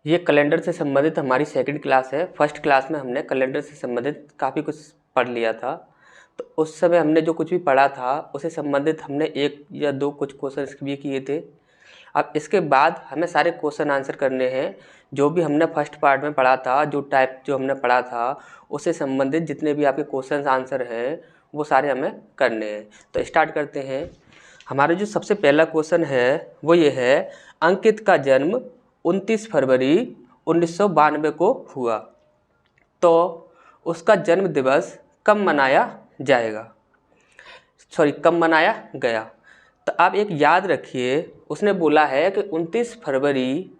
ये कैलेंडर से संबंधित हमारी सेकंड क्लास है। फर्स्ट क्लास में हमने कैलेंडर से संबंधित काफ़ी कुछ पढ़ लिया था, तो उस समय हमने जो कुछ भी पढ़ा था उससे संबंधित हमने 1 या 2 कुछ क्वेश्चन भी किए थे। अब इसके बाद हमें सारे क्वेश्चन आंसर करने हैं। जो भी हमने फर्स्ट पार्ट में पढ़ा था, जो हमने पढ़ा था, उससे संबंधित जितने भी आपके क्वेश्चन आंसर हैं वो सारे हमें करने हैं। तो स्टार्ट करते हैं। हमारा जो सबसे पहला क्वेश्चन है वो ये है, अंकित का जन्म 29 फरवरी 1992 को हुआ, तो उसका जन्म दिवस कब मनाया गया। तो आप एक याद रखिए, उसने बोला है कि 29 फरवरी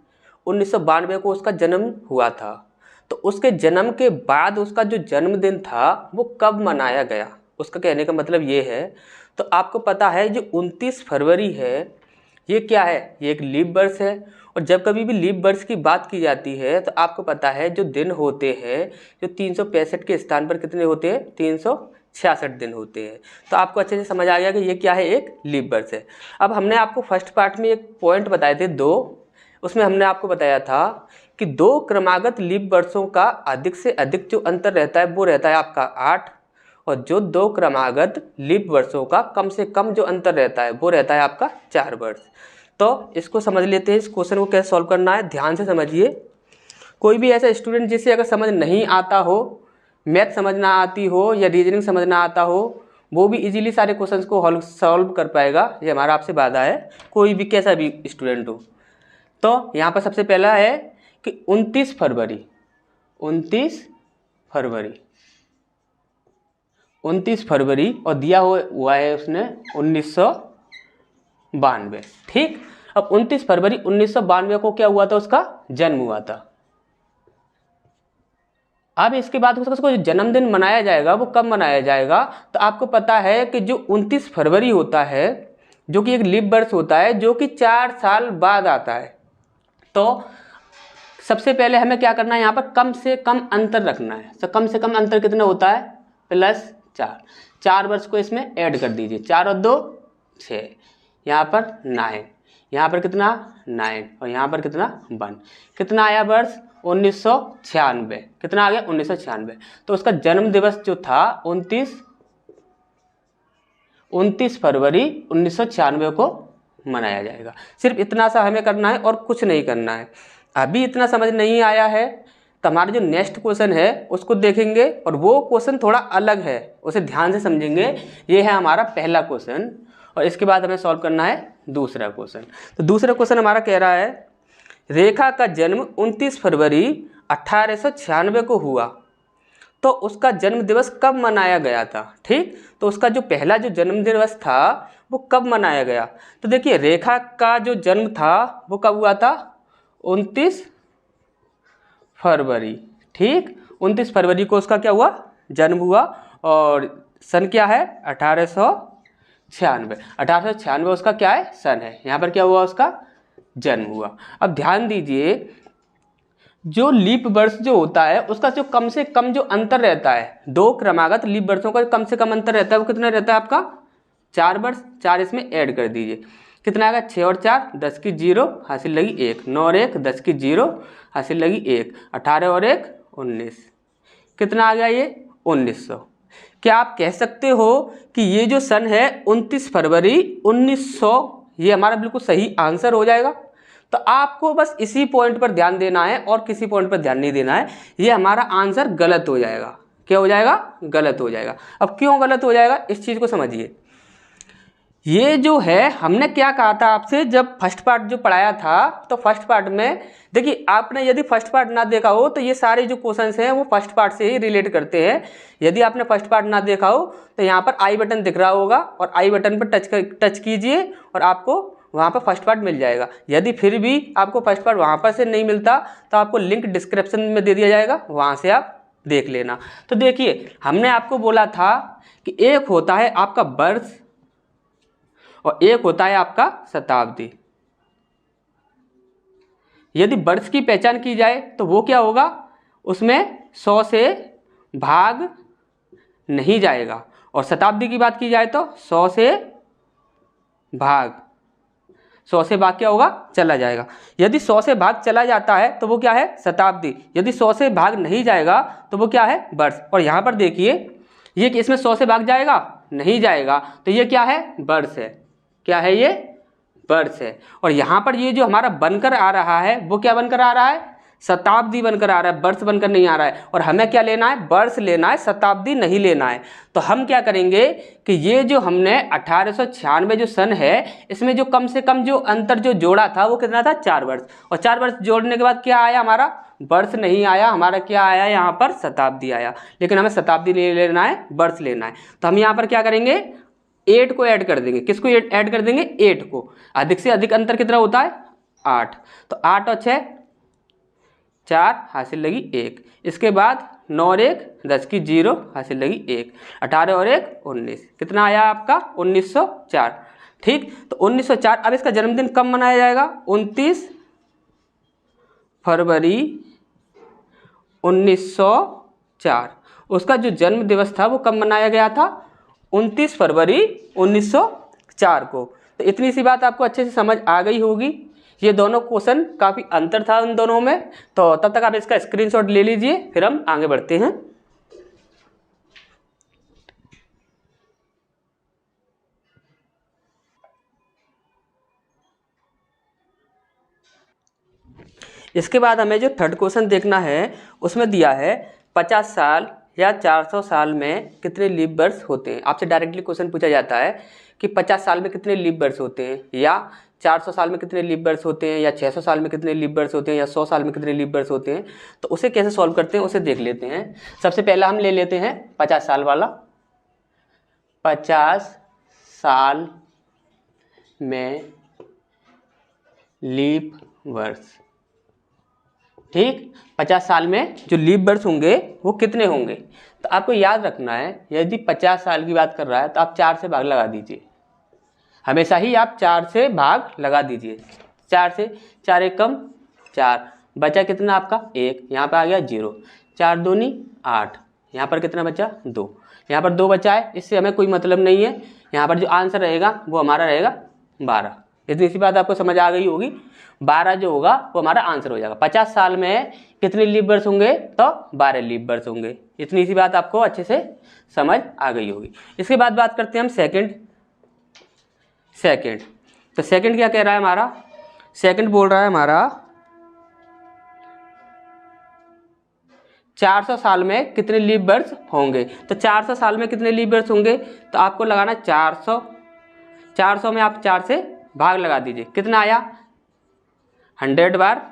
1992 को उसका जन्म हुआ था, तो उसके जन्म के बाद उसका जो जन्मदिन था वो कब मनाया गया। उसका कहने का मतलब ये है, तो आपको पता है जो 29 फरवरी है ये क्या है, ये एक लीप वर्ष है। और जब कभी भी लीप वर्ष की बात की जाती है तो आपको पता है जो दिन होते हैं, जो 365 के स्थान पर कितने होते हैं, 366 दिन होते हैं। तो आपको अच्छे से समझ आ गया कि ये क्या है, एक लीप वर्ष है। अब हमने आपको फर्स्ट पार्ट में एक पॉइंट बताए थे 2, उसमें हमने आपको बताया था कि 2 क्रमागत लीप वर्षों का अधिक से अधिक जो अंतर रहता है वो रहता है आपका 8, और जो 2 क्रमागत लीप वर्षों का कम से कम जो अंतर रहता है वो रहता है आपका 4 वर्ष। तो इसको समझ लेते हैं, इस क्वेश्चन को कैसे सॉल्व करना है, ध्यान से समझिए। कोई भी ऐसा स्टूडेंट जिसे अगर समझ नहीं आता हो, मैथ समझना आती हो या रीजनिंग समझना आता हो, वो भी इजीली सारे क्वेश्चंस को सॉल्व कर पाएगा। ये हमारा आपसे वादा है, कोई भी कैसा भी स्टूडेंट हो। तो यहाँ पर सबसे पहला है कि 29 फरवरी 29 फरवरी और दिया हुआ है उसने 1992। ठीक, अब 29 फरवरी 1992 को क्या हुआ था, उसका जन्म हुआ था। अब इसके बाद उसका जो जन्मदिन मनाया जाएगा वो कब मनाया जाएगा, तो आपको पता है कि जो 29 फरवरी होता है, जो कि एक लीप वर्ष होता है, जो कि 4 साल बाद आता है। तो सबसे पहले हमें क्या करना है, यहाँ पर कम से कम अंतर रखना है। तो कम से कम अंतर कितना होता है, +4। 4 वर्ष को इसमें ऐड कर दीजिए, 4 और 2 6, यहाँ पर 9, यहाँ पर कितना 9 और यहाँ पर कितना 1, कितना आया वर्ष 1996, कितना आ गया 1996। तो उसका जन्म दिवस जो था 29 फरवरी 1996 को मनाया जाएगा। सिर्फ इतना सा हमें करना है और कुछ नहीं करना है। अभी इतना समझ नहीं आया है तो हमारा जो नेक्स्ट क्वेश्चन है उसको देखेंगे, और वो क्वेश्चन थोड़ा अलग है, उसे ध्यान से समझेंगे। ये है हमारा पहला क्वेश्चन, और इसके बाद हमें सॉल्व करना है दूसरा क्वेश्चन। तो दूसरा क्वेश्चन हमारा कह रहा है, रेखा का जन्म 29 फरवरी 1896 को हुआ, तो उसका जन्म दिवस कब मनाया गया था। ठीक, तो उसका जो पहला जो जन्म दिवस था वो कब मनाया गया। तो देखिए, रेखा का जो जन्म था वो कब हुआ था, 29 फरवरी। ठीक, 29 फरवरी को उसका क्या हुआ, जन्म हुआ, और सन क्या है 1896। 1896 उसका क्या है, सन है। यहाँ पर क्या हुआ, उसका जन्म हुआ। अब ध्यान दीजिए, जो लीप वर्ष जो होता है उसका जो कम से कम जो अंतर रहता है, 2 क्रमागत लीप वर्षों का कम से कम अंतर रहता है, वो कितना रहता है आपका 4 वर्ष। 4 इसमें ऐड कर दीजिए, कितना आएगा 6 और 4 10 की 0, हासिल लगी 1, 9 और 1 10 की 0, हासिल लगी 1, 18 और 1 19, कितना आ गया ये 1900। क्या आप कह सकते हो कि ये जो सन है 29 फरवरी 1900, ये हमारा बिल्कुल सही आंसर हो जाएगा। तो आपको बस इसी पॉइंट पर ध्यान देना है और किसी पॉइंट पर ध्यान नहीं देना है। ये हमारा आंसर गलत हो जाएगा। क्या हो जाएगा, गलत हो जाएगा। अब क्यों गलत हो जाएगा, इस चीज़ को समझिए। ये जो है, हमने क्या कहा था आपसे जब फर्स्ट पार्ट जो पढ़ाया था, तो फर्स्ट पार्ट में देखिए, आपने यदि फर्स्ट पार्ट ना देखा हो तो ये सारे जो क्वेश्चंस हैं वो फर्स्ट पार्ट से ही रिलेट करते हैं। यदि आपने फर्स्ट पार्ट ना देखा हो तो यहाँ पर आई बटन दिख रहा होगा, और आई बटन पर टच कीजिए और आपको वहाँ पर फर्स्ट पार्ट मिल जाएगा। यदि फिर भी आपको फर्स्ट पार्ट वहाँ पर से नहीं मिलता तो आपको लिंक डिस्क्रिप्शन में दे दिया जाएगा, वहाँ से आप देख लेना। तो देखिए, हमने आपको बोला था कि एक होता है आपका वर्ष और एक होता है आपका शताब्दी। यदि वर्ष की पहचान की जाए तो वो क्या होगा, उसमें 100 से भाग नहीं जाएगा, और शताब्दी की बात की जाए तो 100 से भाग 100 से भाग क्या होगा, चला जाएगा। यदि 100 से भाग चला जाता है तो वो क्या है, शताब्दी। यदि 100 से भाग नहीं जाएगा तो वो क्या है, वर्ष। और यहाँ पर देखिए ये कि इसमें 100 से भाग जाएगा, नहीं जाएगा, तो ये क्या है, वर्ष है। क्या है ये, वर्ष है। और यहाँ पर ये जो हमारा बनकर आ रहा है वो क्या बनकर आ रहा है, शताब्दी बनकर आ रहा है, वर्ष बनकर नहीं आ रहा है। और हमें क्या लेना है, वर्ष लेना है, शताब्दी नहीं लेना है। तो हम क्या करेंगे कि ये जो हमने 1896 जो सन है इसमें जो कम से कम जो अंतर जो जोड़ा था वो कितना था, 4 वर्ष। और 4 वर्ष जोड़ने के बाद क्या आया, हमारा वर्ष नहीं आया, हमारा क्या आया यहाँ पर, शताब्दी आया। लेकिन हमें शताब्दी नहीं लेना है, वर्ष लेना है। तो हम यहाँ पर क्या करेंगे, 8 को ऐड कर देंगे। किसको ऐड कर देंगे, 8 को। अधिक से अधिक अंतर कितना होता है, 8। तो 8 और 6 4 हासिल लगी 1। इसके बाद 9 और 1 10 की 0 हासिल लगी 1। 18 और 1 19, कितना आया आपका, 1904। ठीक, तो 1904। अब इसका जन्मदिन कब मनाया जाएगा, 29 फरवरी 1904। उसका जो जन्म दिवस था वो कब मनाया गया था, 29 फरवरी 1904 को। तो इतनी सी बात आपको अच्छे से समझ आ गई होगी। ये दोनों क्वेश्चन काफ़ी अंतर था उन दोनों में। तो तब तक आप इसका स्क्रीनशॉट ले लीजिए, फिर हम आगे बढ़ते हैं। इसके बाद हमें जो थर्ड क्वेश्चन देखना है उसमें दिया है 50 साल या 400 साल में कितने लीप वर्ष होते हैं। आपसे डायरेक्टली क्वेश्चन पूछा जाता है कि 50 साल में कितने लीप वर्ष होते हैं, या 400 साल में कितने लीप वर्ष होते हैं, या 600 साल में कितने लीप वर्ष होते हैं, या 100 साल में कितने लीप वर्ष होते हैं। तो उसे कैसे सॉल्व करते हैं उसे देख लेते हैं। सबसे पहला हम ले लेते हैं 50 साल वाला। 50 साल में लीप वर्ष, ठीक। 50 साल में जो लीप वर्ष होंगे वो कितने होंगे। तो आपको याद रखना है, यदि 50 साल की बात कर रहा है तो आप 4 से भाग लगा दीजिए। हमेशा ही आप 4 से भाग लगा दीजिए। 4 से 4 एक कम 4, बचा कितना आपका 1, यहाँ पर आ गया 0। 4 दूनी 8, यहाँ पर कितना बचा 2, यहाँ पर 2 बचा है, इससे हमें कोई मतलब नहीं है। यहाँ पर जो आंसर रहेगा वो हमारा रहेगा 12। इतनी सी बात आपको समझ आ गई होगी। 12 जो होगा वो हमारा आंसर हो जाएगा। 50 साल में कितने लीप वर्ष होंगे, तो 12 लीप वर्ष होंगे। इतनी सी बात आपको अच्छे से समझ आ गई होगी। इसके बाद बात करते हैं हम सेकंड। तो सेकंड क्या कह रहा है हमारा, सेकंड बोल रहा है हमारा 400 साल में कितने लीप वर्ष होंगे। तो 400 साल में कितने लीप वर्ष होंगे, तो आपको लगाना 400 में आप 4 से भाग लगा दीजिए। कितना आया, 100 बार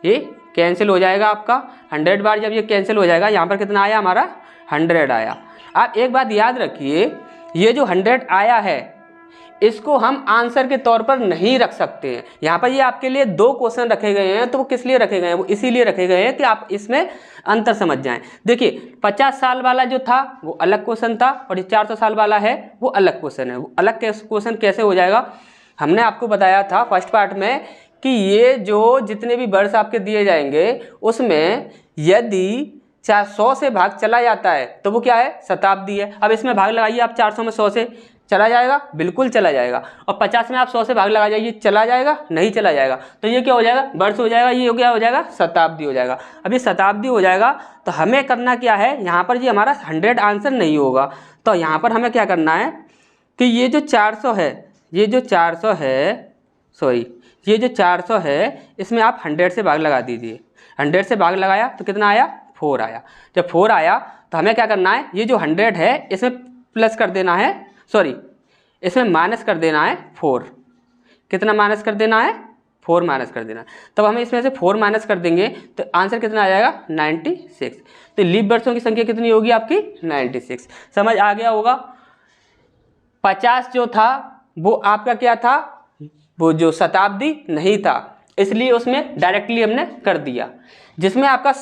ये कैंसिल हो जाएगा आपका। 100 बार जब ये कैंसिल हो जाएगा, यहाँ पर कितना आया हमारा 100 आया। आप एक बात याद रखिए, ये जो 100 आया है इसको हम आंसर के तौर पर नहीं रख सकते हैं। यहाँ पर ये आपके लिए 2 क्वेश्चन रखे गए हैं, तो वो किस लिए रखे गए हैं, वो इसीलिए रखे गए हैं कि आप इसमें अंतर समझ जाएं। देखिए 50 साल वाला जो था वो अलग क्वेश्चन था, और ये 400 साल वाला है वो अलग क्वेश्चन है। वो अलग क्वेश्चन कैसे हो जाएगा, हमने आपको बताया था फर्स्ट पार्ट में कि ये जो जितने भी वर्ष आपके दिए जाएंगे उसमें यदि 100 से भाग चला जाता है तो वो क्या है, शताब्दी है। अब इसमें भाग लगाइए आप, 400 में 100 से चला जाएगा, बिल्कुल चला जाएगा। और 50 में आप 100 से भाग लगा जाइए, चला जाएगा, नहीं चला जाएगा। तो ये क्या हो जाएगा, वर्ष हो जाएगा, ये क्या हो जाएगा, शताब्दी हो जाएगा। अब ये शताब्दी हो जाएगा तो हमें करना क्या है, यहाँ पर ये हमारा 100 आंसर नहीं होगा। तो यहाँ पर हमें क्या करना है कि ये जो 400 है, ये जो 400 है इसमें आप 100 से भाग लगा दीजिए। 100 से भाग लगाया तो कितना आया, 4 आया। जब 4 आया तो हमें क्या करना है, ये जो 100 है इसमें प्लस कर देना है, इसमें माइनस कर देना है 4। कितना माइनस कर देना है, 4 माइनस कर देना है। तब हमें इसमें से 4 माइनस कर देंगे तो आंसर कितना आ जाएगा, 96। तो लीप वर्षों की संख्या कितनी होगी आपकी, 96। समझ आ गया होगा। 50 जो था वो आपका क्या था, वो जो शताब्दी नहीं था, इसलिए उसमें डायरेक्टली हमने कर दिया। जिसमें आपका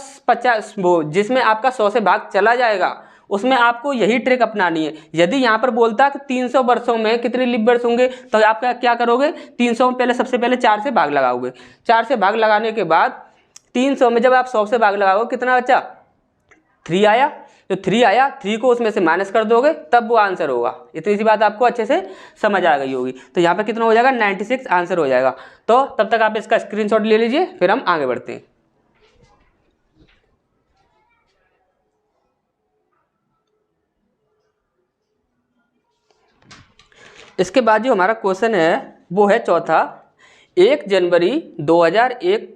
100 से भाग चला जाएगा उसमें आपको यही ट्रिक अपनानी है। यदि यहाँ पर बोलता कि 300 वर्षों में कितने लीप वर्ष होंगे, तो आप क्या करोगे, 300 में सबसे पहले 4 से भाग लगाओगे। 4 से भाग लगाने के बाद 300 में जब आप 100 से भाग लगाओगे कितना बचा, 3 आया। जो 3 आया 3 को उसमें से माइनस कर दोगे तब वो आंसर होगा। इतनी सी बात आपको अच्छे से समझ आ गई होगी। तो यहाँ पर कितना हो जाएगा 96 आंसर हो जाएगा। तो तब तक आप इसका स्क्रीनशॉट ले लीजिए, फिर हम आगे बढ़ते हैं। इसके बाद जो हमारा क्वेश्चन है वो है चौथा, 1 जनवरी 2001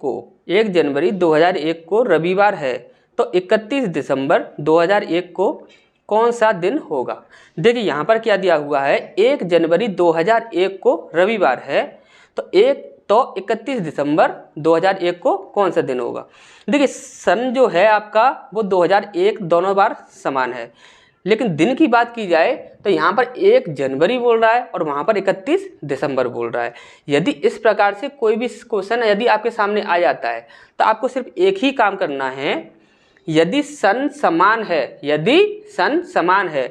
को रविवार है तो 31 दिसंबर 2001 को कौन सा दिन होगा। देखिए यहाँ पर क्या दिया हुआ है, 1 जनवरी 2001 को रविवार है तो 31 दिसंबर 2001 को कौन सा दिन होगा। देखिए सन जो है आपका वो 2001 दोनों बार समान है, लेकिन दिन की बात की जाए तो यहाँ पर 1 जनवरी बोल रहा है और वहाँ पर 31 दिसंबर बोल रहा है। यदि इस प्रकार से कोई भी क्वेश्चन यदि आपके सामने आ जाता है तो आपको सिर्फ एक ही काम करना है, यदि सन समान है,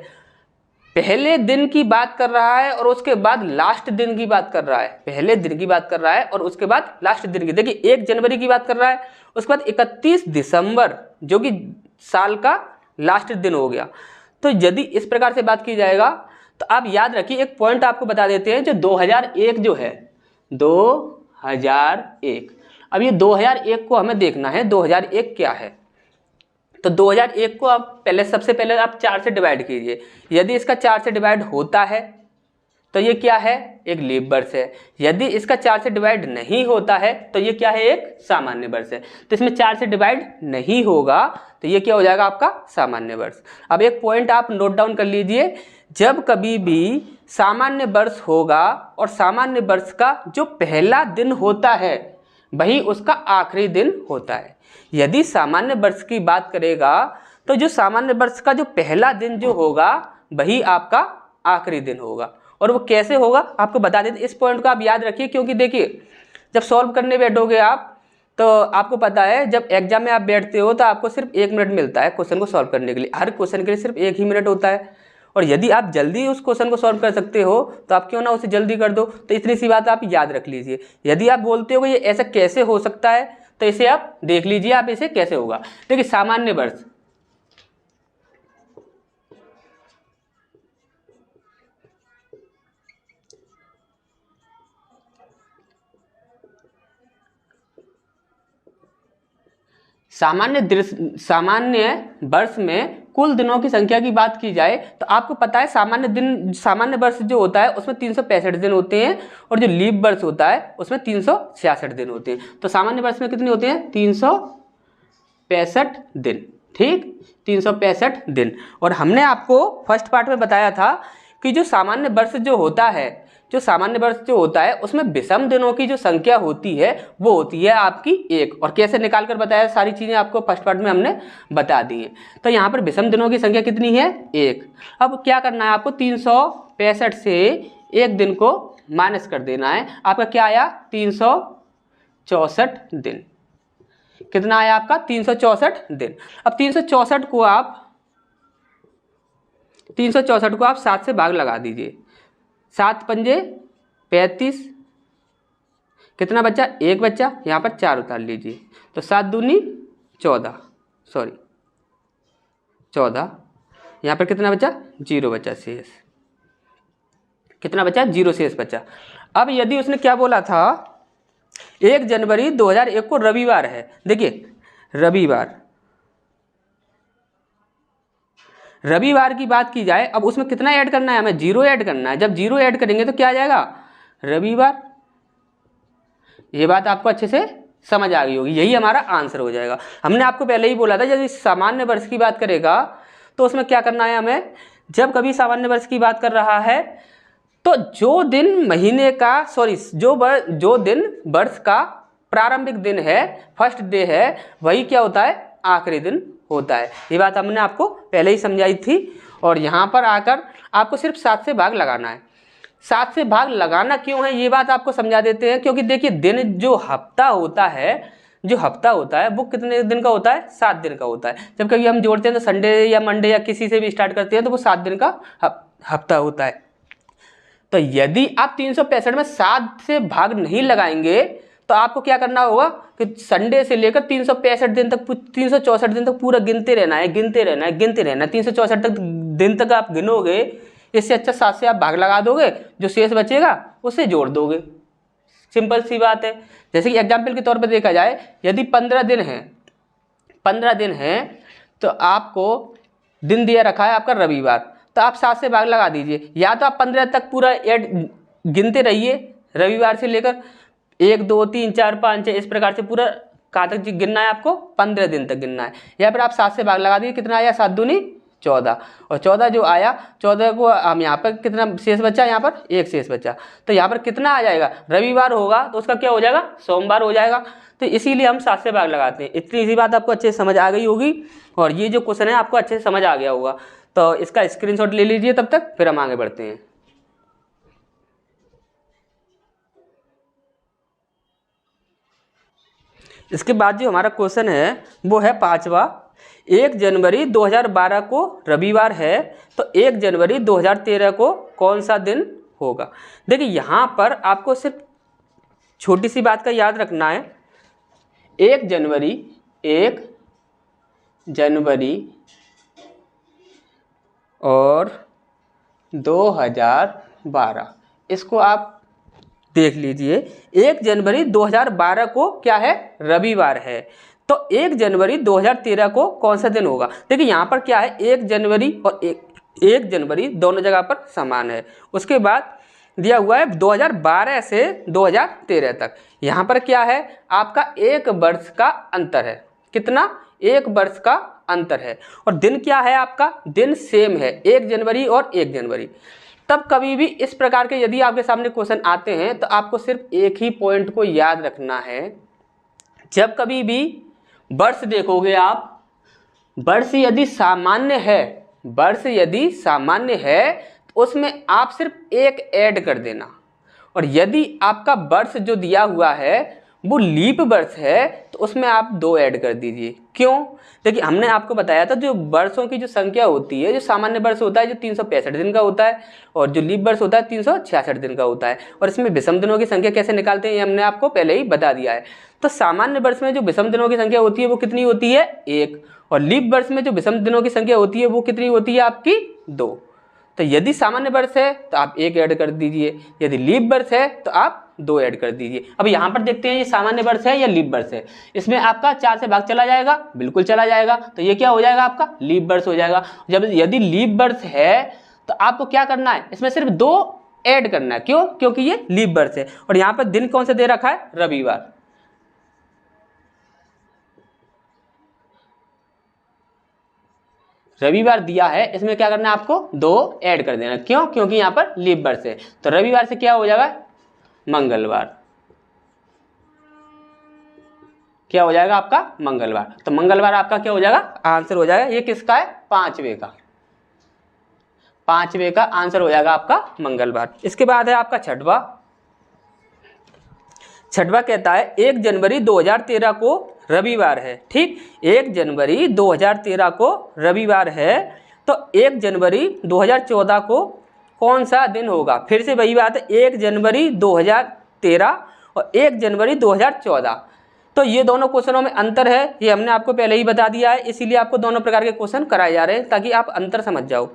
पहले दिन की बात कर रहा है और उसके बाद लास्ट दिन की बात कर रहा है, पहले दिन की बात कर रहा है और उसके बाद लास्ट दिन की। देखिए 1 जनवरी की बात कर रहा है, उसके बाद 31 दिसंबर जो कि साल का लास्ट दिन हो गया। तो यदि इस प्रकार से बात की जाएगा तो आप याद रखिए, एक पॉइंट आपको बता देते हैं, जो 2001 जो है 2001, अब ये 2001 को हमें देखना है 2001 क्या है। तो 2001 को आप सबसे पहले आप 4 से डिवाइड कीजिए। यदि इसका 4 से डिवाइड होता है तो ये क्या है, एक लीप वर्ष है। यदि इसका 4 से डिवाइड नहीं होता है तो ये क्या है, एक सामान्य वर्ष है। तो इसमें 4 से डिवाइड नहीं होगा तो ये क्या हो जाएगा, आपका सामान्य वर्ष। अब एक पॉइंट आप नोट डाउन कर लीजिए, जब कभी भी सामान्य वर्ष होगा और सामान्य वर्ष का जो पहला दिन होता है वही उसका आखिरी दिन होता है। यदि सामान्य वर्ष की बात करेगा तो जो सामान्य वर्ष का जो पहला दिन जो होगा वही आपका आखिरी दिन होगा। और वो कैसे होगा आपको बता देते, इस पॉइंट को आप याद रखिए, क्योंकि देखिए जब सॉल्व करने बैठोगे आप तो आपको पता है जब एग्जाम में आप बैठते हो तो आपको सिर्फ 1 मिनट मिलता है क्वेश्चन को सॉल्व करने के लिए। हर क्वेश्चन के लिए सिर्फ 1 ही मिनट होता है, और यदि आप जल्दी उस क्वेश्चन को सॉल्व कर सकते हो तो आप क्यों ना उसे जल्दी कर दो। तो इतनी सी बात आप याद रख लीजिए। यदि आप बोलते हो कि ये ऐसा कैसे हो सकता है तो इसे आप देख लीजिए, आप इसे कैसे होगा। देखिए सामान्य वर्ष, सामान्य वर्ष में कुल दिनों की संख्या की बात की जाए तो आपको पता है सामान्य वर्ष जो होता है उसमें 365 दिन होते हैं, और जो लीप वर्ष होता है उसमें 366 दिन होते हैं। तो सामान्य वर्ष में कितने होते हैं, 365 दिन। ठीक, 365 दिन। और हमने आपको फर्स्ट पार्ट में बताया था कि जो सामान्य वर्ष जो होता है उसमें विषम दिनों की जो संख्या होती है वो होती है आपकी 1। और कैसे निकाल कर बताया, सारी चीज़ें आपको फर्स्ट पार्ट में हमने बता दी हैं। तो यहाँ पर विषम दिनों की संख्या कितनी है, 1। अब क्या करना है आपको, 365 से 1 दिन को माइनस कर देना है। आपका क्या आया, 364 दिन। कितना आया आपका, 364 दिन। अब 364 को आप 7 से भाग लगा दीजिए। 7 पंजे 35, कितना बच्चा, 1 बच्चा, यहाँ पर 4 उतार लीजिए। तो 7 दूनी 14, 14, यहाँ पर कितना बच्चा, 0 बच्चा शेष। कितना बच्चा, 0 शेष बच्चा। अब यदि उसने क्या बोला था, 1 जनवरी 2001 को रविवार है। देखिए रविवार की बात की जाए, अब उसमें कितना ऐड करना है, हमें 0 ऐड करना है। जब 0 ऐड करेंगे तो क्या आ जाएगा, रविवार। ये बात आपको अच्छे से समझ आ गई होगी, यही हमारा आंसर हो जाएगा। हमने आपको पहले ही बोला था यदि सामान्य वर्ष की बात करेगा तो उसमें क्या करना है हमें, जब कभी सामान्य वर्ष की बात कर रहा है तो जो दिन महीने का जो दिन वर्ष का प्रारंभिक दिन है, फर्स्ट डे है, वही क्या होता है, आखिरी दिन होता है। ये बात हमने आपको पहले ही समझाई थी। और यहाँ पर आकर आपको सिर्फ 7 से भाग लगाना है। 7 से भाग लगाना क्यों है ये बात आपको समझा देते हैं, क्योंकि देखिए दिन जो हफ्ता होता है वो कितने दिन का होता है, 7 दिन का होता है। जब कभी हम जोड़ते हैं तो संडे या मंडे या किसी से भी स्टार्ट करते हैं तो वो 7 दिन का हफ्ता होता है। तो यदि आप 365 में 7 से भाग नहीं लगाएंगे तो आपको क्या करना होगा कि संडे से लेकर 365 दिन तक 364 दिन तक पूरा गिनते रहना है, गिनते रहना है, गिनते रहना है। 364 तक दिन तक आप गिनोगे, इससे अच्छा 7 से आप भाग लगा दोगे, जो शेष बचेगा उसे जोड़ दोगे। सिंपल सी बात है। जैसे कि एग्जाम्पल के तौर पर देखा जाए, यदि 15 दिन है, 15 दिन है तो आपको दिन दिया रखा है आपका रविवार, तो आप 7 से भाग लगा दीजिए। या तो आप 15 तक पूरा गिनते रहिए, रविवार से लेकर 1 2 3 4 5 6 इस प्रकार से पूरा कहाँ तक गिनना है आपको, 15 दिन तक गिनना है। या फिर आप 7 से भाग लगा दीजिए, कितना आया 7 दूनी 14, और 14 जो आया 14 को हम यहाँ पर कितना शेष बचा, यहाँ पर 1 शेष बचा, तो यहाँ पर कितना आ जाएगा, रविवार होगा तो उसका क्या हो जाएगा, सोमवार हो जाएगा। तो इसीलिए हम 7 से भाग लगाते हैं। इतनी सी बात आपको अच्छे से समझ आ गई होगी, और ये जो क्वेश्चन है आपको अच्छे से समझ आ गया होगा। तो इसका स्क्रीनशॉट ले लीजिए तब तक, फिर हम आगे बढ़ते हैं। इसके बाद जो हमारा क्वेश्चन है वो है 5वां। 1 जनवरी 2012 को रविवार है, तो 1 जनवरी 2013 को कौन सा दिन होगा। देखिए यहाँ पर आपको सिर्फ छोटी सी बात का याद रखना है, 1 जनवरी और 2012, इसको आप देख लीजिए। 1 जनवरी 2012 को क्या है, रविवार है, तो 1 जनवरी 2013 को कौन सा दिन होगा। देखिए यहाँ पर क्या है, 1 जनवरी और 1 जनवरी दोनों जगह पर समान है। उसके बाद दिया हुआ है 2012 से 2013 तक, यहाँ पर क्या है आपका 1 वर्ष का अंतर है। कितना, 1 वर्ष का अंतर है। और दिन क्या है आपका, दिन सेम है, 1 जनवरी और 1 जनवरी। तब कभी भी इस प्रकार के यदि आपके सामने क्वेश्चन आते हैं तो आपको सिर्फ एक ही पॉइंट को याद रखना है। जब कभी भी वर्ष देखोगे आप, वर्ष यदि सामान्य है तो उसमें आप सिर्फ 1 ऐड कर देना। और यदि आपका वर्ष जो दिया हुआ है वो लीप वर्ष है तो उसमें आप 2 ऐड कर दीजिए। क्यों, देखिए हमने आपको बताया था जो वर्षों की जो संख्या होती है, जो सामान्य वर्ष होता है जो 365 दिन का होता है, और जो लीप वर्ष होता है 366 दिन का होता है। और इसमें विषम दिनों की संख्या कैसे निकालते हैं ये हमने आपको पहले ही बता दिया है। तो सामान्य वर्ष में जो विषम दिनों की संख्या होती है वो कितनी होती है, 1, और लीप वर्ष में जो विषम दिनों की संख्या होती है वो कितनी होती है आपकी, 2। तो यदि सामान्य वर्ष है तो आप 1 ऐड कर दीजिए, यदि लीप वर्ष है तो आप 2 ऐड कर दीजिए। अब यहाँ पर देखते हैं ये सामान्य वर्ष है या लीप वर्ष है। इसमें आपका 4 से भाग चला जाएगा, बिल्कुल चला जाएगा, तो ये क्या हो जाएगा आपका लीप वर्ष हो जाएगा। जब यदि लीप वर्ष है तो आपको क्या करना है, इसमें सिर्फ 2 ऐड करना है। क्यों, क्योंकि ये लीप वर्ष है। और यहाँ पर दिन कौन सा दे रखा है, रविवार। रविवार दिया है, इसमें क्या करना है आपको 2 ऐड कर देना। क्यों, क्योंकि यहाँ पर लीप वर्ष है। तो रविवार से क्या हो जाएगा, मंगलवार। क्या हो जाएगा आपका, मंगलवार। तो मंगलवार आपका क्या हो जाएगा, आंसर हो जाएगा। ये किसका है, 5वें का, 5वें का आंसर हो जाएगा आपका मंगलवार। इसके बाद है आपका 6वां। 6वां कहता है 1 जनवरी 2013 को रविवार है। ठीक, 1 जनवरी 2013 को रविवार है, तो 1 जनवरी 2014 को कौन सा दिन होगा। फिर से वही बात है, 1 जनवरी 2013 और 1 जनवरी 2014। तो ये दोनों क्वेश्चनों में अंतर है, ये हमने आपको पहले ही बता दिया है, इसीलिए आपको दोनों प्रकार के क्वेश्चन कराए जा रहे हैं ताकि आप अंतर समझ जाओ।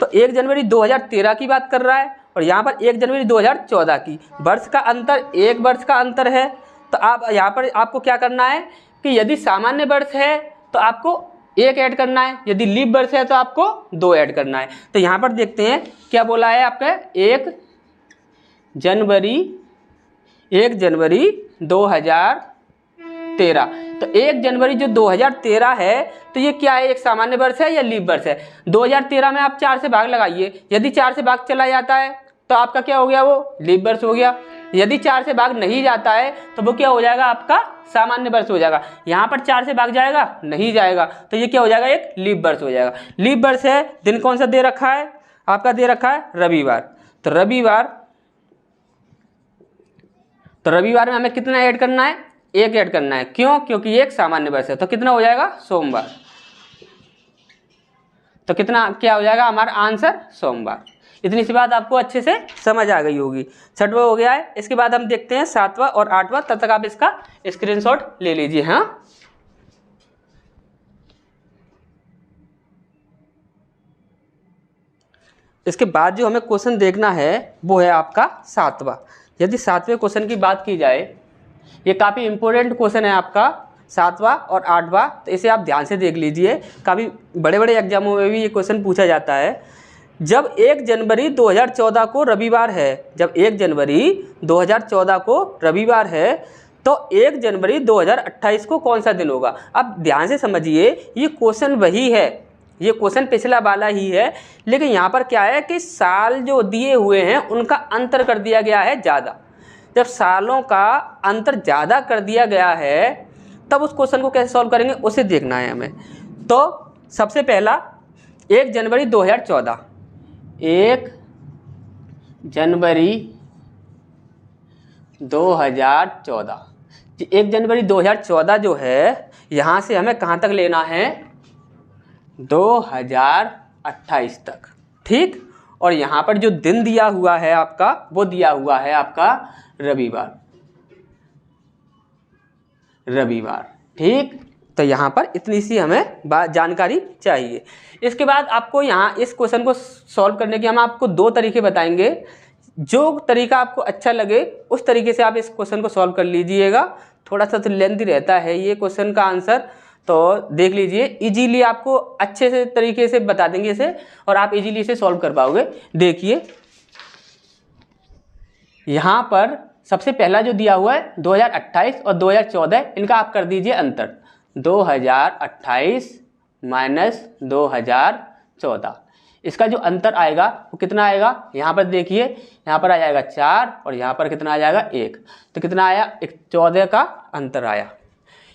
तो 1 जनवरी 2013 की बात कर रहा है और यहाँ पर 1 जनवरी 2014 की। वर्ष का अंतर, 1 वर्ष का अंतर है। तो आप यहाँ पर आपको क्या करना है कि यदि सामान्य वर्ष है तो आपको 1 ऐड करना है, यदि लीप वर्ष है तो आपको 2 ऐड करना है। तो यहाँ पर देखते हैं क्या बोला है आपका, 1 जनवरी 2013। तो 1 जनवरी जो 2013 है तो ये क्या है, एक सामान्य वर्ष है या लीप वर्ष है। 2013 में आप 4 से भाग लगाइए, यदि 4 से भाग चला जाता है तो आपका क्या हो गया, वो लीप वर्ष हो गया। यदि 4 से भाग नहीं जाता है तो वो क्या हो जाएगा, आपका सामान्य वर्ष हो जाएगा। यहाँ पर 4 से भाग जाएगा, नहीं जाएगा, तो ये क्या हो जाएगा, एक लीप वर्ष हो जाएगा। लीप वर्ष है, दिन कौन सा दे रखा है आपका, दे रखा है रविवार। तो रविवार में हमें कितना ऐड करना है, 1 ऐड करना है। क्यों, क्योंकि ये एक सामान्य वर्ष है। तो कितना हो जाएगा, सोमवार। तो कितना क्या हो जाएगा हमारा आंसर, सोमवार। इतनी सी बात आपको अच्छे से समझ आ गई होगी। 6वां हो गया है। इसके बाद हम देखते हैं 7वां और 8वां, तब तक आप इसका स्क्रीनशॉट ले लीजिए। हाँ, इसके बाद जो हमें क्वेश्चन देखना है वो है आपका 7वां। यदि 7वें क्वेश्चन की बात की जाए, ये काफ़ी इंपॉर्टेंट क्वेश्चन है आपका 7वां और 8वां, तो इसे आप ध्यान से देख लीजिए। काफ़ी बड़े बड़े एग्जामों में भी ये क्वेश्चन पूछा जाता है। जब 1 जनवरी 2014 को रविवार है, जब 1 जनवरी 2014 को रविवार है, तो 1 जनवरी 2028 को कौन सा दिन होगा। अब ध्यान से समझिए, ये क्वेश्चन वही है, ये क्वेश्चन पिछला वाला ही है, लेकिन यहाँ पर क्या है कि साल जो दिए हुए हैं उनका अंतर कर दिया गया है ज़्यादा। जब सालों का अंतर ज़्यादा कर दिया गया है तब उस क्वेश्चन को कैसे सॉल्व करेंगे उसे देखना है हमें। तो सबसे पहला 1 जनवरी 2014, 1 जनवरी 2014, 1 जनवरी 2014 जो है, यहाँ से हमें कहाँ तक लेना है, 2028 तक। ठीक, और यहाँ पर जो दिन दिया हुआ है आपका, वो दिया हुआ है आपका रविवार, रविवार। ठीक, तो यहाँ पर इतनी सी हमें जानकारी चाहिए। इसके बाद आपको यहाँ इस क्वेश्चन को सॉल्व करने के हम आपको 2 तरीके बताएंगे। जो तरीका आपको अच्छा लगे उस तरीके से आप इस क्वेश्चन को सॉल्व कर लीजिएगा। थोड़ा सा तो लेंथी रहता है ये क्वेश्चन का आंसर, तो देख लीजिए। इजीली आपको अच्छे से तरीके से बता देंगे इसे, और आप इजीली इसे सॉल्व कर पाओगे। देखिए, यहाँ पर सबसे पहला जो दिया हुआ है 2028 और 2014, इनका आप कर दीजिए अंतर। 2028 माइनस 2014, इसका जो अंतर आएगा वो कितना आएगा, यहाँ पर देखिए, यहाँ पर आ जाएगा 4 और यहाँ पर कितना आ जाएगा 1, तो कितना आया, 14 का अंतर आया।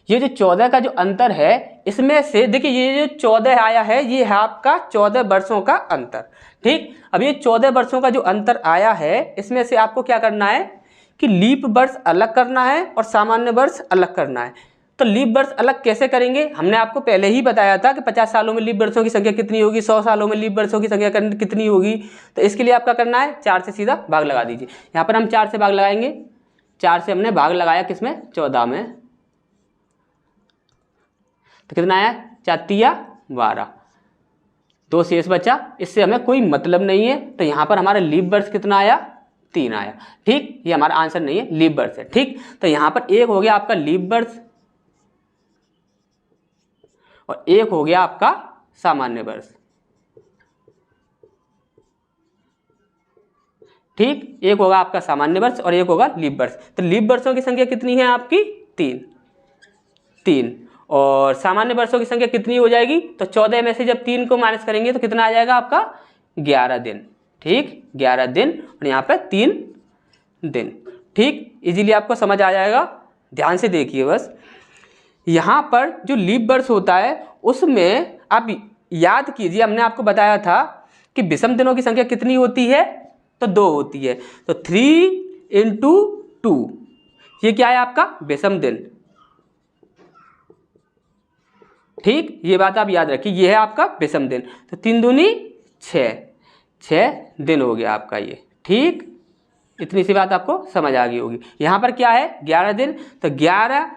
ये जो 14 का जो अंतर है, इसमें से देखिए ये जो 14 आया है, ये है आपका 14 वर्षों का अंतर। ठीक, अब ये 14 वर्षों का जो अंतर आया है, इसमें से आपको क्या करना है कि लीप वर्ष अलग करना है और सामान्य वर्ष अलग करना है। तो लीप वर्ष अलग कैसे करेंगे, हमने आपको पहले ही बताया था कि 50 सालों में लीप वर्षों की संख्या कितनी होगी, 100 सालों में लीप वर्षों की संख्या कितनी होगी। तो इसके लिए आपका करना है 4 से सीधा भाग लगा दीजिए। यहाँ पर हम 4 से भाग लगाएंगे, 4 से हमने भाग लगाया किसमें, 14 में, तो कितना आया, 4 12, 2 शेष बचा, इससे हमें कोई मतलब नहीं है। तो यहाँ पर हमारा लीप वर्ष कितना आया, 3 आया। ठीक, ये हमारा आंसर नहीं है, लीप वर्ष है। ठीक, तो यहाँ पर 1 हो गया आपका लीप वर्ष और 1 हो गया आपका सामान्य वर्ष। ठीक, 1 होगा आपका सामान्य वर्ष और 1 होगा लीप वर्ष। तो लीप वर्षों की संख्या कितनी है आपकी, 3, और सामान्य वर्षों की संख्या कितनी हो जाएगी, तो 14 में से जब 3 को माइनस करेंगे तो कितना आ जाएगा आपका, 11 दिन। ठीक, 11 दिन, और यहाँ पे 3 दिन। ठीक, इजीली आपको समझ आ जाएगा। ध्यान से देखिए बस, यहाँ पर जो लीप वर्ष होता है उसमें आप याद कीजिए, हमने आपको बताया था कि विषम दिनों की संख्या कितनी होती है, तो 2 होती है। तो 3 × 2, ये क्या है आपका विषम दिन। ठीक, ये बात आप याद रखिए, ये है आपका विषम दिन। तो 3 दूनी 6 दिन हो गया आपका ये। ठीक, इतनी सी बात आपको समझ आ गई होगी। यहाँ पर क्या है, 11 दिन, तो 11,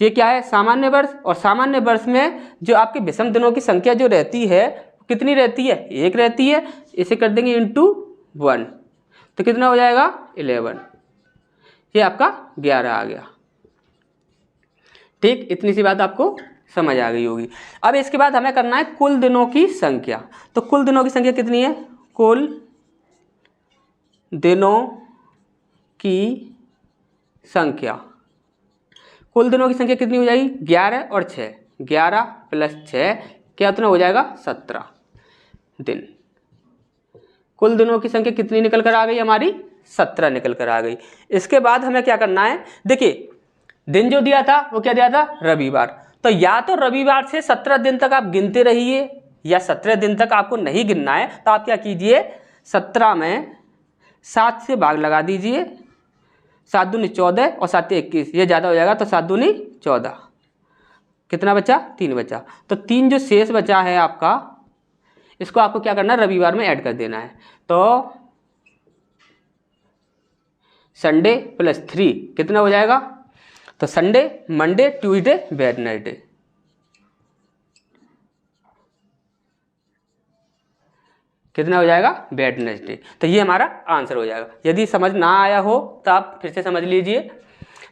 ये क्या है, सामान्य वर्ष, और सामान्य वर्ष में जो आपके विषम दिनों की संख्या जो रहती है कितनी रहती है, 1 रहती है। इसे कर देंगे × 1, तो कितना हो जाएगा, 11, ये आपका 11 आ गया। ठीक, इतनी सी बात आपको समझ आ गई होगी। अब इसके बाद हमें करना है कुल दिनों की संख्या। तो कुल दिनों की संख्या कितनी है, कुल दिनों की संख्या, कुल दिनों की संख्या कितनी हो जाएगी, 11 और 6, 11 + 6 कितना हो जाएगा, 17 दिन। कुल दिनों की संख्या कितनी निकल कर आ गई हमारी, 17 निकल कर आ गई। इसके बाद हमें क्या करना है, देखिए दिन जो दिया था वो क्या दिया था, रविवार। तो या तो रविवार से 17 दिन तक आप गिनते रहिए, या 17 दिन तक आपको नहीं गिनना है तो आप क्या कीजिए, 17 में 7 से भाग लगा दीजिए। 7 दूनी 14 और 7 21, ये ज़्यादा हो जाएगा, तो 7 दूनी 14, कितना बचा, 3 बचा। तो 3 जो शेष बचा है आपका, इसको आपको क्या करना है, रविवार में ऐड कर देना है। तो संडे प्लस 3 कितना हो जाएगा, तो संडे, मंडे, ट्यूसडे, वेडनेसडे। कितना हो जाएगा, वेडनेसडे। तो ये हमारा आंसर हो जाएगा। यदि समझ ना आया हो तो आप फिर से समझ लीजिए।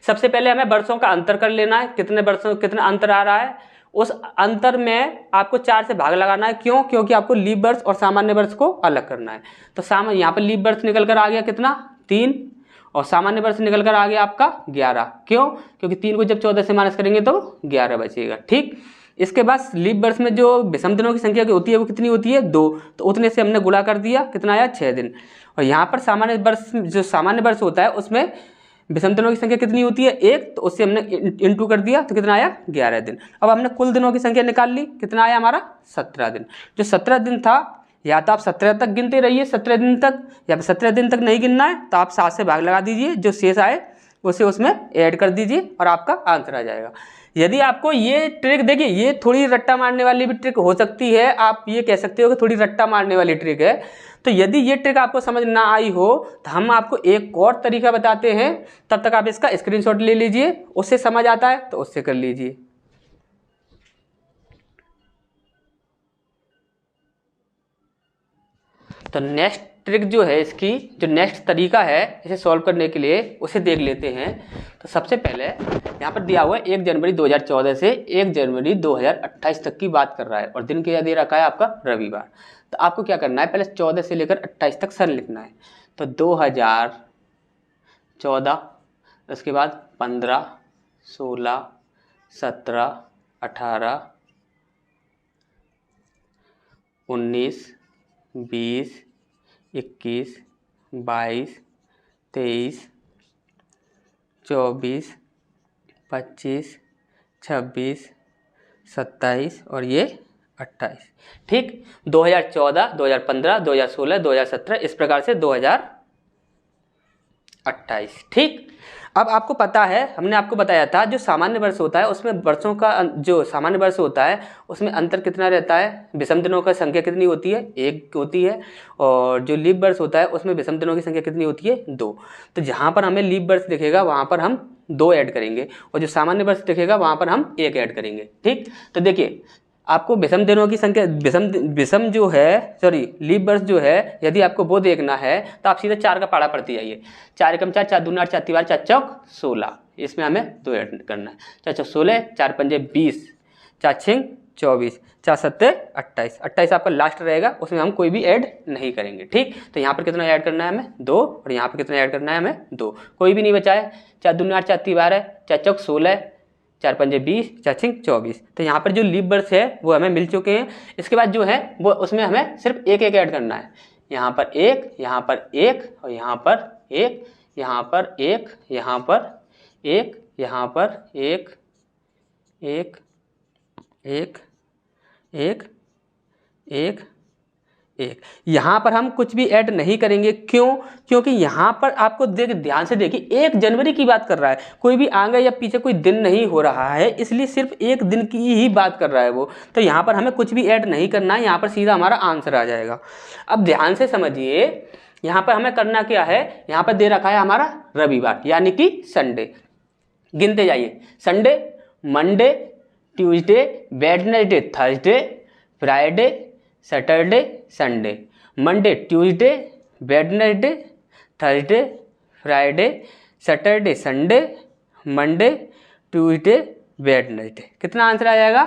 सबसे पहले हमें वर्षों का अंतर कर लेना है, कितने वर्षों कितना अंतर आ रहा है, उस अंतर में आपको 4 से भाग लगाना है। क्यों, क्योंकि आपको लीप वर्ष और सामान्य वर्ष को अलग करना है। तो यहाँ पर लीप वर्ष निकल कर आ गया कितना, 3, और सामान्य वर्ष निकल कर आ गया आपका 11। क्यों, क्योंकि 3 को जब 14 से माइनस करेंगे तो 11 बचेगा। ठीक, इसके बाद लीप वर्ष में जो विषम दिनों की संख्या होती है वो कितनी होती है, 2, तो उतने से हमने गुणा कर दिया, कितना आया, 6 दिन। और यहाँ पर सामान्य वर्ष, जो सामान्य वर्ष होता है उसमें विषम दिनों की संख्या कितनी होती है, 1, तो उससे हमने इंटू कर दिया, तो कितना आया, 11 दिन। अब हमने कुल दिनों की संख्या निकाल ली, कितना आया हमारा, 17 दिन। जो 17 दिन था, या तो आप 17 तक गिनते रहिए, 17 दिन तक, या 17 दिन तक नहीं गिनना है तो आप 7 से भाग लगा दीजिए, जो शेष आए उसे उसमें ऐड कर दीजिए और आपका आंसर आ जाएगा। यदि आपको ये ट्रिक, देखिए ये थोड़ी रट्टा मारने वाली भी ट्रिक हो सकती है, आप ये कह सकते हो कि थोड़ी रट्टा मारने वाली ट्रिक है। तो यदि ये ट्रिक आपको समझ ना आई हो तो हम आपको एक और तरीका बताते हैं, तब तक आप इसका स्क्रीनशॉट ले लीजिए, उससे समझ आता है तो उससे कर लीजिए। तो नेक्स्ट ट्रिक जो है, इसकी जो नेक्स्ट तरीका है इसे सॉल्व करने के लिए, उसे देख लेते हैं। तो सबसे पहले यहाँ पर दिया हुआ है 1 जनवरी 2014 से 1 जनवरी 2028 तक की बात कर रहा है, और दिन क्या दे रखा है आपका, रविवार। तो आपको क्या करना है, पहले 14 से लेकर 28 तक सन लिखना है। तो 2014, उसके बाद 15, 16, 17, 18, 19, 20, 21, 22, 23, 24, 25, 26, 27 और ये 28। ठीक, 2014, 2015, 2016, 2017, इस प्रकार से 2028। ठीक, अब आपको पता है, हमने आपको बताया था जो सामान्य वर्ष होता है उसमें वर्षों का, जो सामान्य वर्ष होता है उसमें अंतर कितना रहता है, विषम दिनों का संख्या कितनी होती है, 1 होती है। और जो लीप वर्ष होता है उसमें विषम दिनों की संख्या कितनी होती है, 2। तो जहाँ पर हमें लीप वर्ष दिखेगा वहाँ पर हम 2 ऐड करेंगे, और जो सामान्य वर्ष दिखेगा वहाँ पर हम 1 ऐड करेंगे। ठीक, तो देखिए आपको विषम दिनों की संख्या, विषम जो है, सॉरी लीप वर्ष जो है, यदि आपको वो देखना है तो आप सीधे 4 का पढ़ा पढ़ते जाइए। 4 एकम 4, 4 दूना 8, 4 तिवार 4 चौक 16, इसमें हमें 2 ऐड करना है। 4 चौक 16, 4 पंजे 20, 4 छिंग 24, 4 सत्ते 28, 28 आपका लास्ट रहेगा, उसमें हम कोई भी ऐड नहीं करेंगे। ठीक, तो यहाँ पर कितना ऐड करना है हमें, 2, और यहाँ पर कितना ऐड करना है हमें, 2, कोई भी नहीं बचा है। 4 दूना 8, 4 तिवार है, 4 चौक 16, 4 पंजे 20, 4 छिंग 24। तो यहाँ पर जो लीप वर्ष है वो हमें मिल चुके हैं। इसके बाद जो है वो, उसमें हमें सिर्फ 1 ऐड करना है। यहाँ पर 1, यहाँ पर 1, और यहाँ पर 1, यहाँ पर 1, यहाँ पर 1, यहाँ पर 1, 1, 1, 1, 1, 1। यहाँ पर हम कुछ भी ऐड नहीं करेंगे। क्यों, क्योंकि यहाँ पर आपको ध्यान से देखिए 1 जनवरी की बात कर रहा है, कोई भी आगे या पीछे कोई दिन नहीं हो रहा है, इसलिए सिर्फ 1 दिन की ही बात कर रहा है वो। तो यहाँ पर हमें कुछ भी ऐड नहीं करना है, यहाँ पर सीधा हमारा आंसर आ जाएगा। अब ध्यान से समझिए, यहाँ पर हमें करना क्या है, यहाँ पर दे रखा है हमारा रविवार यानी कि संडे। गिनते जाइए, Sunday, Monday, Tuesday, Wednesday, Thursday, Friday, Saturday, Sunday. Monday, Tuesday, Wednesday, Thursday, Friday, Saturday, Sunday, Monday, Tuesday, Wednesday. कितना आंसर आ जाएगा,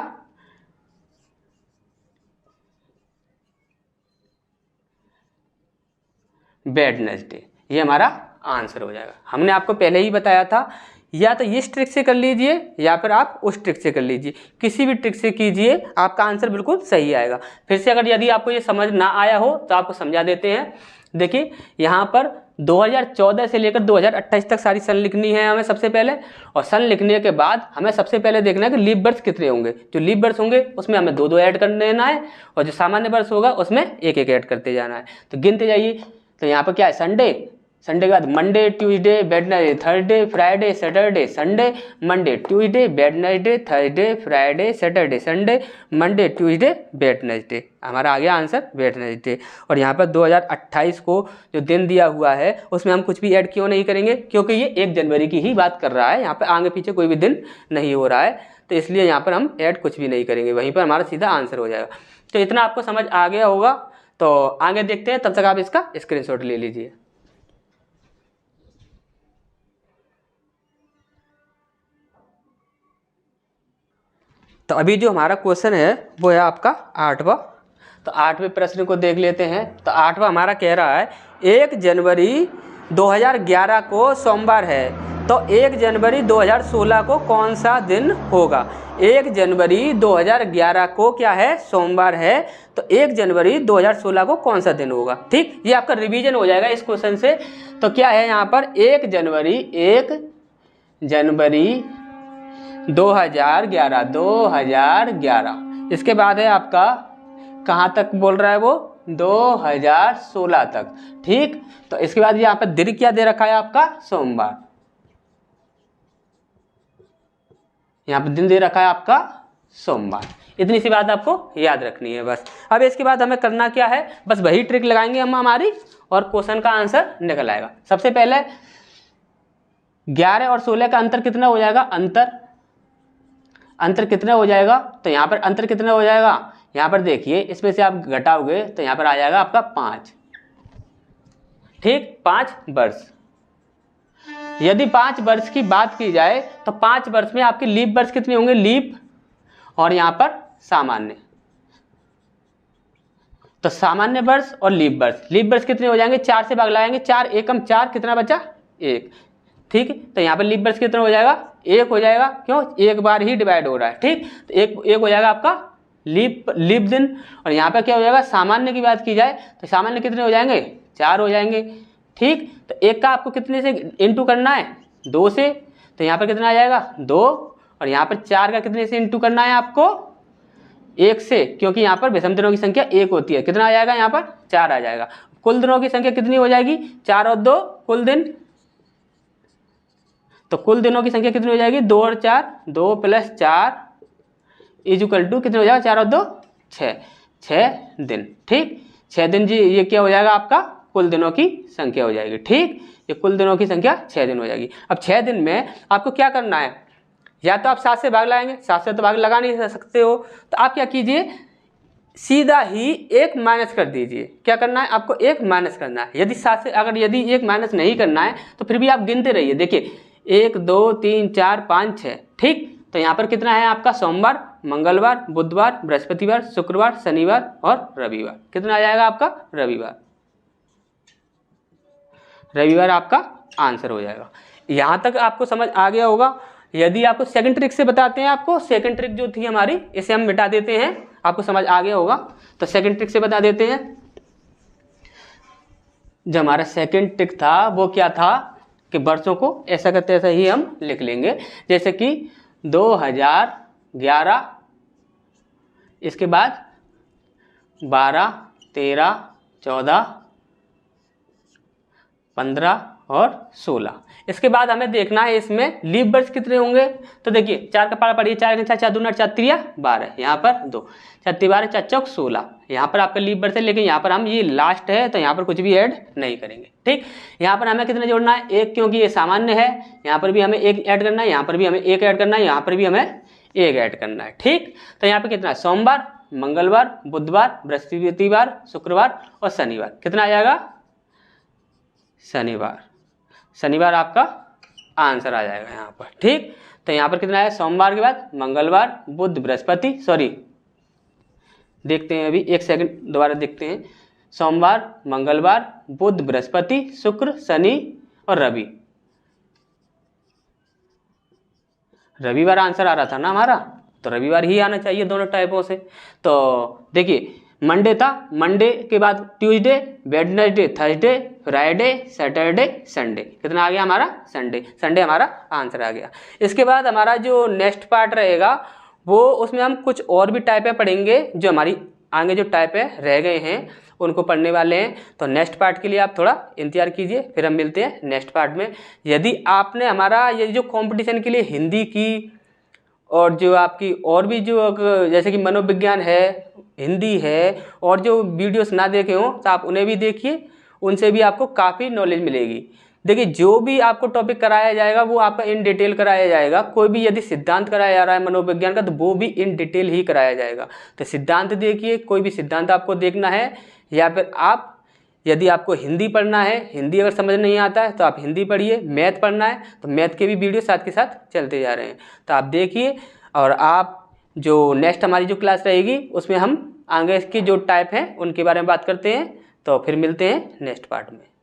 वेडनेसडे। ये हमारा आंसर हो जाएगा। हमने आपको पहले ही बताया था, या तो इस ट्रिक से कर लीजिए या फिर आप उस ट्रिक से कर लीजिए, किसी भी ट्रिक से कीजिए आपका आंसर बिल्कुल सही आएगा। फिर से अगर यदि आपको ये समझ ना आया हो तो आपको समझा देते हैं। देखिए यहाँ पर 2014 से लेकर 2028 तक सारी सन लिखनी है हमें सबसे पहले, और सन लिखने के बाद हमें सबसे पहले देखना है कि लीप वर्ष कितने होंगे। जो लीप वर्ष होंगे उसमें हमें 2 ऐड कर देना है, और जो सामान्य वर्ष होगा उसमें 1 ऐड करते जाना है। तो गिनते जाइए। तो यहाँ पर क्या है, संडे, संडे के बाद Monday Tuesday Wednesday Thursday Friday Saturday Sunday, Monday Tuesday Wednesday Thursday Friday Saturday Sunday, Monday Tuesday Wednesday. हमारा आ गया आंसर वेडनेसडे। और यहाँ पर 2028 को जो दिन दिया हुआ है उसमें हम कुछ भी ऐड क्यों नहीं करेंगे, क्योंकि ये 1 जनवरी की ही बात कर रहा है, यहाँ पर आगे पीछे कोई भी दिन नहीं हो रहा है, तो इसलिए यहाँ पर हम ऐड कुछ भी नहीं करेंगे, वहीं पर हमारा सीधा आंसर हो जाएगा। तो इतना आपको समझ आ गया होगा। तो आगे देखते हैं, तब तक आप इसका स्क्रीनशॉट ले लीजिए। तो अभी जो हमारा क्वेश्चन है वो है आपका 8वां। तो 8वें प्रश्न को देख लेते हैं। तो 8वां हमारा कह रहा है 1 जनवरी 2011 को सोमवार है, तो 1 जनवरी 2016 को कौन सा दिन होगा। 1 जनवरी 2011 को क्या है, सोमवार है, तो 1 जनवरी 2016 को कौन सा दिन होगा। ठीक, ये आपका रिवीजन हो जाएगा इस क्वेश्चन से। तो क्या है यहाँ पर 1 जनवरी 2011। इसके बाद है आपका कहाँ तक बोल रहा है वो, 2016 तक। ठीक, तो इसके बाद यहाँ पर दिन क्या दे रखा है आपका, सोमवार। यहाँ पर दिन दे रखा है आपका सोमवार। इतनी सी बात आपको याद रखनी है बस। अब इसके बाद हमें करना क्या है, बस वही ट्रिक लगाएंगे हम हमारी, और क्वेश्चन का आंसर निकल आएगा। सबसे पहले 11 और 16 का अंतर कितना हो जाएगा, अंतर कितना हो जाएगा। तो यहाँ पर अंतर कितना हो जाएगा, यहाँ पर देखिए इसमें से आप घटाओगे तो यहाँ पर आ जाएगा आपका 5। ठीक, 5 वर्ष। यदि 5 वर्ष की बात की जाए तो 5 वर्ष में आपके लीप वर्ष कितने होंगे, लीप और यहाँ पर सामान्य। तो सामान्य वर्ष और लीप वर्ष कितने हो जाएंगे, 4 से भाग लगाएंगे, 4 एकम 4, कितना बचा 1। ठीक, तो यहाँ पर लीप वर्ष कितना हो जाएगा, 1 हो जाएगा, क्यों, एक बार ही डिवाइड हो रहा है। ठीक, तो एक हो जाएगा आपका लीप दिन। और यहाँ पर क्या हो जाएगा, सामान्य की बात की जाए तो सामान्य कितने हो जाएंगे, 4 हो जाएंगे। ठीक, तो 1 का आपको कितने से इंटू करना है, 2 से, तो यहाँ पर कितना आ जाएगा 2। और यहाँ पर 4 का कितने से इंटू करना है आपको, 1 से, क्योंकि यहाँ पर विषम दिनों की संख्या 1 होती है। कितना आ जाएगा, यहाँ पर 4 आ जाएगा। कुल दिनों की संख्या कितनी हो जाएगी, 4 और 2 कुल दिन। तो कुल दिनों की संख्या कितनी हो जाएगी, 2 और 4, 2 + 4 इक्वल टू कितने हो जाएगा, 4 और 2 6 दिन। ठीक, 6 दिन जी, ये क्या हो जाएगा आपका कुल दिनों की संख्या हो जाएगी। ठीक, ये कुल दिनों की संख्या 6 दिन हो जाएगी। अब 6 दिन में आपको क्या करना है, या तो आप 7 से भाग लगाएंगे, 7 से तो भाग लगा नहीं सकते हो, तो आप क्या कीजिए, सीधा ही 1 माइनस कर दीजिए। क्या करना है आपको, 1 माइनस करना है। यदि 7 से अगर यदि 1 माइनस नहीं करना है तो फिर भी आप गिनते रहिए। देखिए 1 2 3 4 5 6। ठीक, तो यहाँ पर कितना है आपका, सोमवार, मंगलवार, बुधवार, बृहस्पतिवार, शुक्रवार, शनिवार और रविवार। कितना आ जाएगा आपका, रविवार आपका आंसर हो जाएगा। यहाँ तक आपको समझ आ गया होगा। यदि आपको सेकंड ट्रिक से बताते हैं, आपको सेकंड ट्रिक जो थी हमारी, इसे हम मिटा देते हैं, आपको समझ आ गया होगा। तो सेकंड ट्रिक से बता देते हैं। जो हमारा सेकंड ट्रिक था वो क्या था कि वर्षों को ऐसा करते ऐसा ही हम लिख लेंगे। जैसे कि 2011, इसके बाद 12 13 14 15 और 16। इसके बाद हमें देखना है इसमें लीप वर्ष कितने होंगे। तो देखिए 4 का पारा पढ़िए, 4 4 4 2 4 3 12, यहाँ पर 2 4 12 4 चौक 16। यहाँ पर आपका लीप वर्ष है, लेकिन यहाँ पर हम ये लास्ट है तो यहाँ पर कुछ भी ऐड नहीं करेंगे। ठीक, यहाँ पर हमें कितने जोड़ना है, 1, क्योंकि ये सामान्य है। यहाँ पर भी हमें 1 ऐड करना है, यहाँ पर भी हमें 1 ऐड करना है, यहाँ पर भी हमें 1 ऐड करना है। ठीक, तो यहाँ पर कितना है, सोमवार, मंगलवार, बुधवार, बृहस्पतिवार, शुक्रवार और शनिवार। कितना आ जाएगा, शनिवार आपका आंसर आ जाएगा यहाँ पर। ठीक, तो यहाँ पर कितना है, सोमवार के बाद मंगलवार, बुध, बृहस्पति, सॉरी देखते हैं अभी, 1 सेकंड दोबारा देखते हैं। सोमवार, मंगलवार, बुध, बृहस्पति, शुक्र, शनि और रविवार आंसर आ रहा था ना हमारा, तो रविवार ही आना चाहिए दोनों टाइपों से। तो देखिए मंडे था, मंडे के बाद Tuesday, Wednesday, Thursday, Friday, Saturday, Sunday. कितना आ गया हमारा, संडे हमारा आंसर आ गया। इसके बाद हमारा जो नेक्स्ट पार्ट रहेगा वो, उसमें हम कुछ और भी टाइपें पढ़ेंगे, जो हमारी आगे जो टाइपें रह गए हैं उनको पढ़ने वाले हैं। तो नेक्स्ट पार्ट के लिए आप थोड़ा इंतजार कीजिए, फिर हम मिलते हैं नेक्स्ट पार्ट में। यदि आपने हमारा ये जो कंपटीशन के लिए हिंदी की और जो आपकी और भी जो जैसे कि मनोविज्ञान है, हिंदी है, और जो वीडियोस ना देखे हों तो आप उन्हें भी देखिए, उनसे भी आपको काफ़ी नॉलेज मिलेगी। देखिए जो भी आपको टॉपिक कराया जाएगा वो आपका इन डिटेल कराया जाएगा। कोई भी यदि सिद्धांत कराया जा रहा है मनोविज्ञान का तो वो भी इन डिटेल ही कराया जाएगा। तो सिद्धांत देखिए, कोई भी सिद्धांत आपको देखना है, या फिर आप यदि आपको हिंदी पढ़ना है, हिंदी अगर समझ नहीं आता है तो आप हिंदी पढ़िए। मैथ पढ़ना है तो मैथ के भी वीडियो साथ के साथ चलते जा रहे हैं, तो आप देखिए। और आप जो नेक्स्ट हमारी जो क्लास रहेगी उसमें हम आगे के जो टाइप हैं उनके बारे में बात करते हैं। तो फिर मिलते हैं नेक्स्ट पार्ट में।